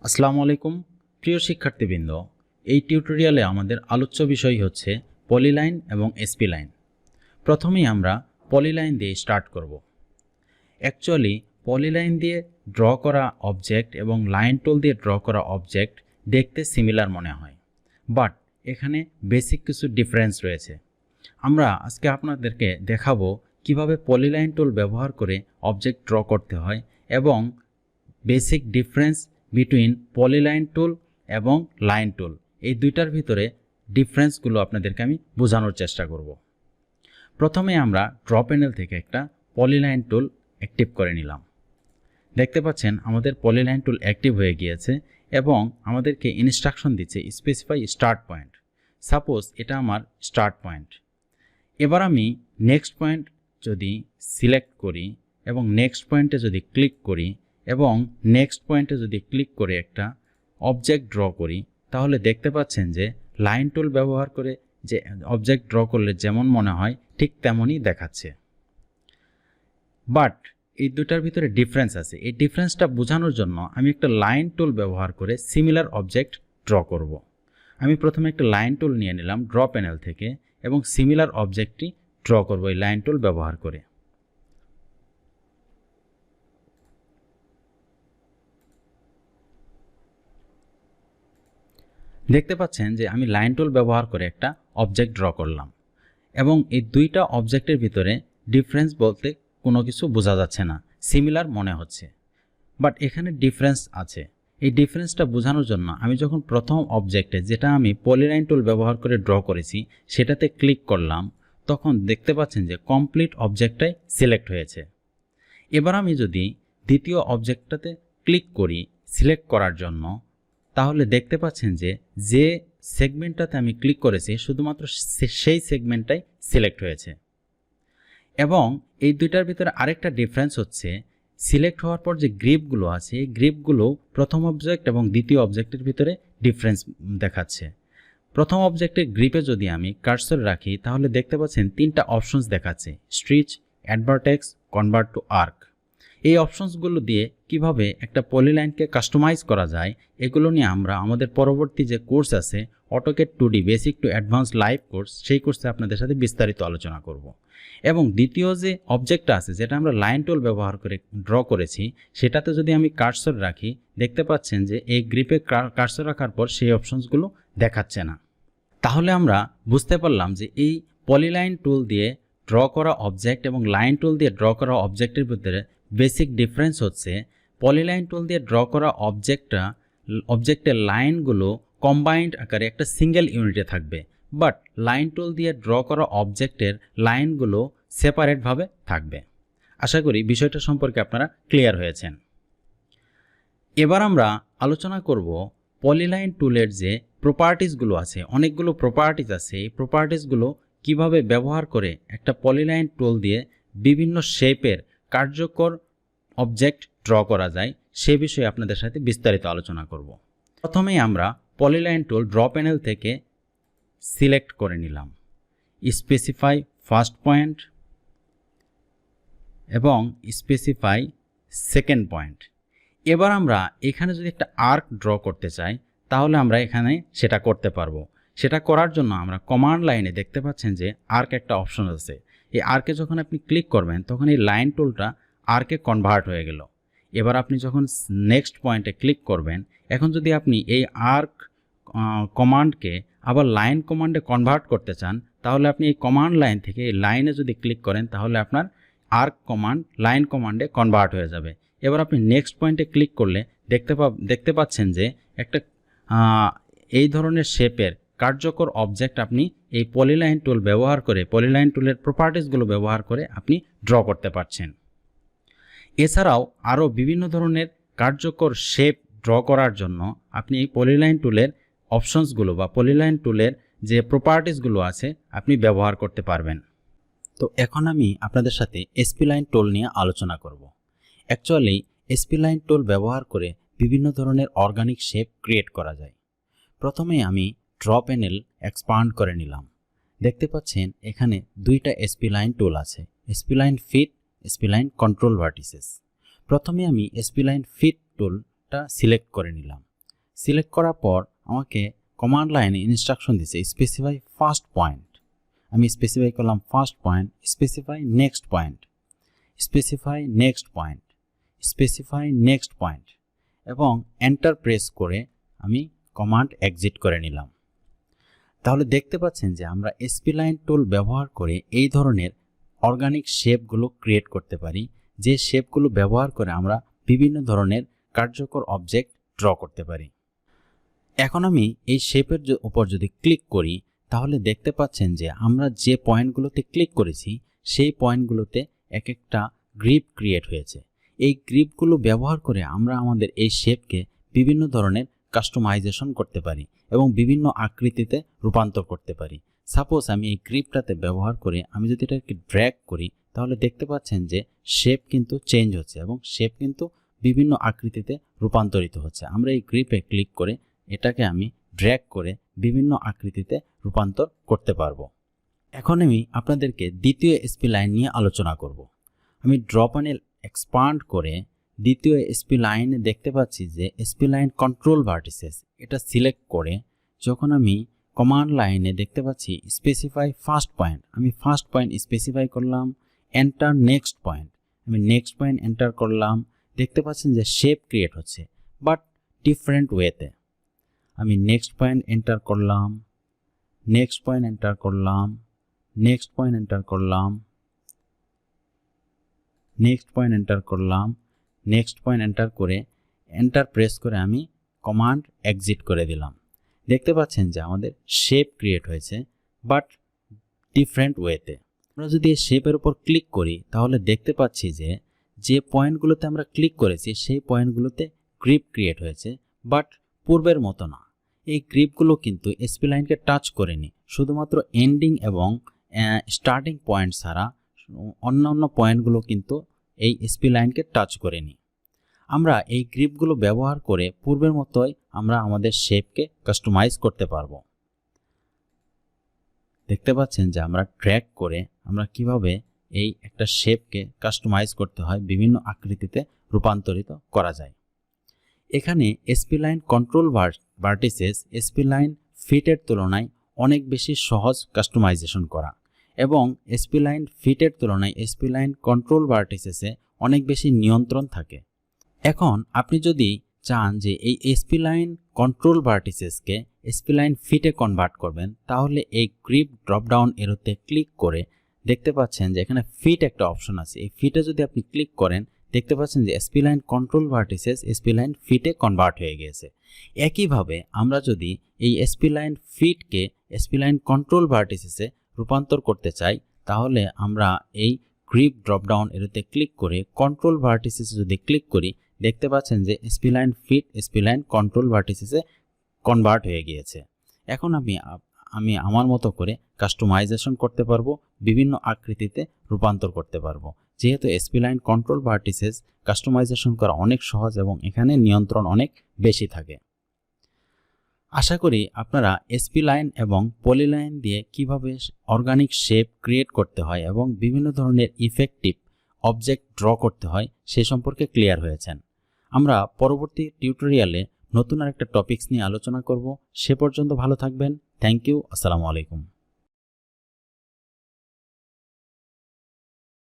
আসসালামু আলাইকুম প্রিয় শিক্ষার্থীবৃন্দ, এই টিউটোরিয়ালে আমাদের আলোচ্য বিষয় হচ্ছে পলিলাইন এবং স্প্লাইন। প্রথমেই আমরা পলিলাইন দিয়ে স্টার্ট করব। অ্যাকচুয়ালি পলিলাইন দিয়ে ড্র করা অবজেক্ট এবং লাইন টুল দিয়ে ড্র করা অবজেক্ট দেখতে সিমিলার মনে হয়, বাট এখানে বেসিক কিছু ডিফারেন্স রয়েছে। আমরা আজকে আপনাদেরকে দেখাবো কিভাবে পলিলাইন টুল ব্যবহার করে অবজেক্ট ড্র করতে হয় এবং বেসিক ডিফারেন্স বিটুইন পলিলাইন টুল এবং লাইন টুল, এই দুইটার ভিতরে ডিফারেন্সগুলো আপনাদেরকে আমি বোঝানোর চেষ্টা করব। প্রথমে আমরা ড্র প্যানেল থেকে একটা পলিলাইন টুল অ্যাক্টিভ করে নিলাম। দেখতে পাচ্ছেন আমাদের পলিলাইন টুল অ্যাক্টিভ হয়ে গিয়েছে এবং আমাদেরকে ইনস্ট্রাকশন দিচ্ছে স্পেসিফাই স্টার্ট পয়েন্ট। সাপোজ এটা আমার স্টার্ট পয়েন্ট। এবার আমি নেক্সট পয়েন্ট যদি সিলেক্ট করি এবং নেক্সট পয়েন্টে যদি ক্লিক করি এবং নেক্সট পয়েন্টে যদি ক্লিক করে একটা অবজেক্ট ড্র করি, তাহলে দেখতে পাচ্ছেন যে লাইন টুল ব্যবহার করে যে অবজেক্ট ড্র করলে যেমন মনে হয় ঠিক তেমনই দেখাচ্ছে। বাট এই দুটার ভিতরে ডিফারেন্স আছে। এই ডিফারেন্সটা বোঝানোর জন্য আমি একটা লাইন টুল ব্যবহার করে সিমিলার অবজেক্ট ড্র করব। আমি প্রথমে একটা লাইন টুল নিয়ে নিলাম ড্র প্যানেল থেকে এবং সিমিলার অবজেক্টটি ড্র করব এই লাইন টুল ব্যবহার করে। দেখতে পাচ্ছেন যে আমি লাইন টুল ব্যবহার করে একটা অবজেক্ট ড্র করলাম এবং এই দুইটা অবজেক্টের ভিতরে ডিফারেন্স বলতে কোনো কিছু বোঝা যাচ্ছে না, সিমিলার মনে হচ্ছে, বাট এখানে ডিফারেন্স আছে। এই ডিফারেন্সটা বোঝানোর জন্য আমি যখন প্রথম অবজেক্টে, যেটা আমি পলিলাইন টুল ব্যবহার করে ড্র করেছি, সেটাতে ক্লিক করলাম, তখন দেখতে পাচ্ছেন যে কমপ্লিট অবজেক্টটাই সিলেক্ট হয়েছে। এবার আমি যদি দ্বিতীয় অবজেক্টটাতে ক্লিক করি সিলেক্ট করার জন্য, তাহলে দেখতে পাচ্ছেন যে যে সেগমেন্টটাতে আমি ক্লিক করেছি শুধুমাত্র সেই সেগমেন্টটাই সিলেক্ট হয়েছে। এবং এই দুইটার ভিতরে আরেকটা ডিফারেন্স হচ্ছে সিলেক্ট হওয়ার পর যে গ্রিপগুলো আছে, এই গ্রিপগুলো প্রথম অবজেক্ট এবং দ্বিতীয় অবজেক্টের ভিতরে ডিফারেন্স দেখাচ্ছে। প্রথম অবজেক্টের গ্রিপে যদি আমি কার্সর রাখি, তাহলে দেখতে পাচ্ছেন তিনটা অপশনস দেখাচ্ছে: স্ট্রিচ, অ্যাডভার্টেক্স, কনভার্ট টু আর্ক। এই অপশনসগুলো দিয়ে কিভাবে একটা পলিলাইনকে কাস্টমাইজ করা যায়, এগুলো নিয়ে আমরা আমাদের পরবর্তী যে কোর্স আছে AutoCAD 2D basic to advance live course, সেই কোর্সে আপনাদের সাথে বিস্তারিত আলোচনা করব। এবং দ্বিতীয় যে অবজেক্টটা আছে, যেটা আমরা লাইন টুল ব্যবহার করে ড্র করেছি, সেটাতে যদি আমি কার্সর রাখি, দেখতে পাচ্ছেন যে এই গ্রিপে কার্সর রাখার পর সেই অপশনসগুলো দেখাচ্ছে না। তাহলে আমরা বুঝতে পারলাম যে এই পলিলাইন টুল দিয়ে ড্র করা অবজেক্ট এবং লাইন টুল দিয়ে ড্র করা অবজেক্টের ভিতরে বেসিক ডিফারেন্স হচ্ছে পলিলাইন টুল দিয়ে ড্র করা অবজেক্টের লাইনগুলো কম্বাইন্ড আকারে একটা সিঙ্গেল ইউনিটে থাকবে, বাট লাইন টুল দিয়ে ড্র করা অবজেক্টের লাইনগুলো সেপারেটভাবে থাকবে। আশা করি বিষয়টা সম্পর্কে আপনারা ক্লিয়ার হয়েছেন। এবার আমরা আলোচনা করব পলিলাইন টুলের যে প্রপার্টিসগুলো আছে, অনেকগুলো প্রপার্টিস আছে, এই প্রপার্টিসগুলো কিভাবে ব্যবহার করে একটা পলিলাইন টুল দিয়ে বিভিন্ন শেপের কার্যকর অবজেক্ট ড্র করা যায়, সে বিষয়ে আপনাদের সাথে বিস্তারিত আলোচনা করব। প্রথমেই আমরা পলিলাইন টুল ড্র প্যানেল থেকে সিলেক্ট করে নিলাম স্পেসিফাই ফার্স্ট পয়েন্ট এবং স্পেসিফাই সেকেন্ড পয়েন্ট। এবার আমরা এখানে যদি একটা আর্ক ড্র করতে চাই, তাহলে আমরা এখানে সেটা করতে পারবো। সেটা করার জন্য আমরা কমান্ড লাইনে দেখতে পাচ্ছেন যে আর্ক একটা অপশন আছে। এই আর্কে যখন আপনি ক্লিক করবেন, তখন এই লাইন টুলটা আর্কে কনভার্ট হয়ে গেল। এবার আপনি যখন নেক্সট পয়েন্টে ক্লিক করবেন, এখন যদি আপনি এই আর্ক কমান্ডকে আবার লাইন কমান্ডে কনভার্ট করতে চান, তাহলে আপনি এই কমান্ড লাইন থেকে এই লাইনে যদি ক্লিক করেন, তাহলে আপনার আর্ক কমান্ড লাইন কমান্ডে কনভার্ট হয়ে যাবে। এবার আপনি নেক্সট পয়েন্টে ক্লিক করলে দেখতে পাচ্ছেন যে একটা এই ধরনের শেপের কার্যকর অবজেক্ট আপনি এই পলিলাইন টুল ব্যবহার করে, পলিলাইন টুলের প্রপার্টিসগুলো ব্যবহার করে আপনি ড্র করতে পারছেন। এছাড়াও আরও বিভিন্ন ধরনের কার্যকর শেপ ড্র করার জন্য আপনি এই পলিলাইন টুলের অপশনসগুলো বা পলিলাইন টুলের যে প্রপার্টিসগুলো আছে আপনি ব্যবহার করতে পারবেন। তো এখন আমি আপনাদের সাথে স্প্লাইন টুল নিয়ে আলোচনা করব। অ্যাকচুয়ালি স্প্লাইন টুল ব্যবহার করে বিভিন্ন ধরনের অর্গানিক শেপ ক্রিয়েট করা যায়। প্রথমে আমি ড্র প্যানেল এক্সপান্ড করে নিলাম। দেখতে পাচ্ছেন এখানে দুইটা স্প্লাইন টুল আছে, spline fit, spline control vertices. প্রথমে আমি স্প্লাইন ফিট টুলটা সিলেক্ট করে নিলাম। সিলেক্ট করার পর আমাকে কমান্ড লাইনে ইনস্ট্রাকশন দিছে স্পেসিফাই ফার্স্ট পয়েন্ট। আমি স্পেসিফাই করলাম first point, specify next point, specify next point, specify next point এবং এন্টার প্রেস করে আমি কমান্ড এক্সিট করে নিলাম। তাহলে দেখতে পাচ্ছেন যে আমরা স্প্লাইন টুল ব্যবহার করে এই ধরনের অর্গানিক শেপগুলো ক্রিয়েট করতে পারি, যে শেপগুলো ব্যবহার করে আমরা বিভিন্ন ধরনের কার্যকর অবজেক্ট ড্র করতে পারি। এখন আমি এই শেপের উপর যদি ক্লিক করি তাহলে দেখতে পাচ্ছেন যে আমরা যে পয়েন্টগুলোতে ক্লিক করেছি সেই পয়েন্টগুলোতে এক একটা গ্রিপ ক্রিয়েট হয়েছে। এই গ্রিপগুলো ব্যবহার করে আমরা আমাদের এই শেপকে বিভিন্ন ধরনের কাস্টমাইজেশন করতে পারি এবং বিভিন্ন আকৃতিতে রূপান্তর করতে পারি। সাপোজ আমি এই গ্রিপটাতে ব্যবহার করে আমি যদি এটাকে ড্র্যাগ করি তাহলে দেখতে পাচ্ছেন যে শেপ কিন্তু চেঞ্জ হচ্ছে এবং শেপ কিন্তু বিভিন্ন আকৃতিতে রূপান্তরিত হচ্ছে। আমরা এই গ্রিপে ক্লিক করে এটাকে আমি ড্র্যাগ করে বিভিন্ন আকৃতিতে রূপান্তর করতে পারবো। এখন আমি আপনাদেরকে দ্বিতীয় স্প্লাইন নিয়ে আলোচনা করব। আমি ড্র প্যানেল এক্সপান্ড করে দ্বিতীয় স্প্লাইনে দেখতে পাচ্ছি যে স্প্লাইন কন্ট্রোল ভার্টিসেস, এটা সিলেক্ট করে যখন আমি কমান্ড লাইনে দেখতে পাচ্ছি স্পেসিফাই ফার্স্ট পয়েন্ট, আমি ফার্স্ট পয়েন্ট স্পেসিফাই করলাম, এন্টার নেক্সট পয়েন্ট, আমি নেক্সট পয়েন্ট এন্টার করলাম। দেখতে পাচ্ছেন যে শেপ ক্রিয়েট হচ্ছে বাট ডিফারেন্ট ওয়েতে। আমি নেক্সট পয়েন্ট এন্টার করলাম, নেক্সট পয়েন্ট এন্টার করলাম, নেক্সট পয়েন্ট এন্টার করলাম, নেক্সট পয়েন্ট এন্টার করলাম, নেক্সট পয়েন্ট এন্টার করে এন্টার প্রেস করে আমি কমান্ড এক্সিট করে দিলাম। দেখতে পাচ্ছেন যে আমাদের শেপ ক্রিয়েট হয়েছে বাট ডিফারেন্ট ওয়েতে। আমরা যদি এই শেপের উপর ক্লিক করি তাহলে দেখতে পাচ্ছি যে যে পয়েন্টগুলোতে আমরা ক্লিক করেছি সেই পয়েন্টগুলোতে গ্রিপ ক্রিয়েট হয়েছে বাট পূর্বের মতো না। এই গ্রিপগুলো কিন্তু স্প্লাইনকে টাচ করেনি, শুধুমাত্র এন্ডিং এবং স্টার্টিং পয়েন্ট ছাড়া অন্যান্য পয়েন্টগুলো কিন্তু এই স্প্লাইনকে টাচ করেনি। আমরা এই গ্রিপগুলো ব্যবহার করে পূর্বের মতোই আমরা আমাদের শেপকে কাস্টমাইজ করতে পারবো। দেখতে পাচ্ছেন যে আমরা ড্র্যাগ করে আমরা কিভাবে এই একটা শেপকে কাস্টমাইজ করতে হয়, বিভিন্ন আকৃতিতে রূপান্তরিত করা যায়। এখানে স্প্লাইন কন্ট্রোল ভার্টিসেস স্প্লাইন ফিটের তুলনায় অনেক বেশি সহজ কাস্টমাইজেশন করা এবং স্প্লাইন ফিটের তুলনায় স্প্লাইন কন্ট্রোল ভার্টিসেসে অনেক বেশি নিয়ন্ত্রণ থাকে। এখন আপনি যদি চান যে এই স্প্লাইন কন্ট্রোল ভার্টিসেসকে স্প্লাইন ফিটে কনভার্ট করবেন তাহলে এই গ্রিপ ড্রপডাউন এরোতে ক্লিক করে দেখতে পাচ্ছেন যে এখানে ফিট একটা অপশন আছে। এই ফিটে যদি আপনি ক্লিক করেন দেখতে পাচ্ছেন যে স্প্লাইন কন্ট্রোল ভার্টিসেস স্প্লাইন ফিটে কনভার্ট হয়ে গেছে। একইভাবে আমরা যদি এই স্প্লাইন ফিটকে স্প্লাইন কন্ট্রোল ভার্টিসেসে রূপান্তর করতে চাই তাহলে আমরা এই গ্রিপ ড্রপডাউন এরোতে ক্লিক করে কন্ট্রোল ভার্টিসেসে যদি ক্লিক করি দেখতে পাচ্ছেন যে স্প্লাইন ফিট স্প্লাইন কন্ট্রোল ভার্টিসেসে কনভার্ট হয়ে গিয়েছে। এখন আমি আমার মতো করে কাস্টমাইজেশন করতে পারবো, বিভিন্ন আকৃতিতে রূপান্তর করতে পারবো। যেহেতু স্প্লাইন কন্ট্রোল ভার্টিসেস কাস্টমাইজেশন করা অনেক সহজ এবং এখানে নিয়ন্ত্রণ অনেক বেশি থাকে। আশা করি আপনারা স্প্লাইন এবং পলিলাইন দিয়ে কিভাবে অর্গানিক শেপ ক্রিয়েট করতে হয় এবং বিভিন্ন ধরনের ইফেক্টিভ অবজেক্ট ড্র করতে হয় সে সম্পর্কে ক্লিয়ার হয়েছেন। আমরা পরবর্তী টিউটোরিয়ালে নতুন আরেকটা টপিকস নিয়ে আলোচনা করব। সে পর্যন্ত ভালো থাকবেন। Thank you. আসসালামু আলাইকুম।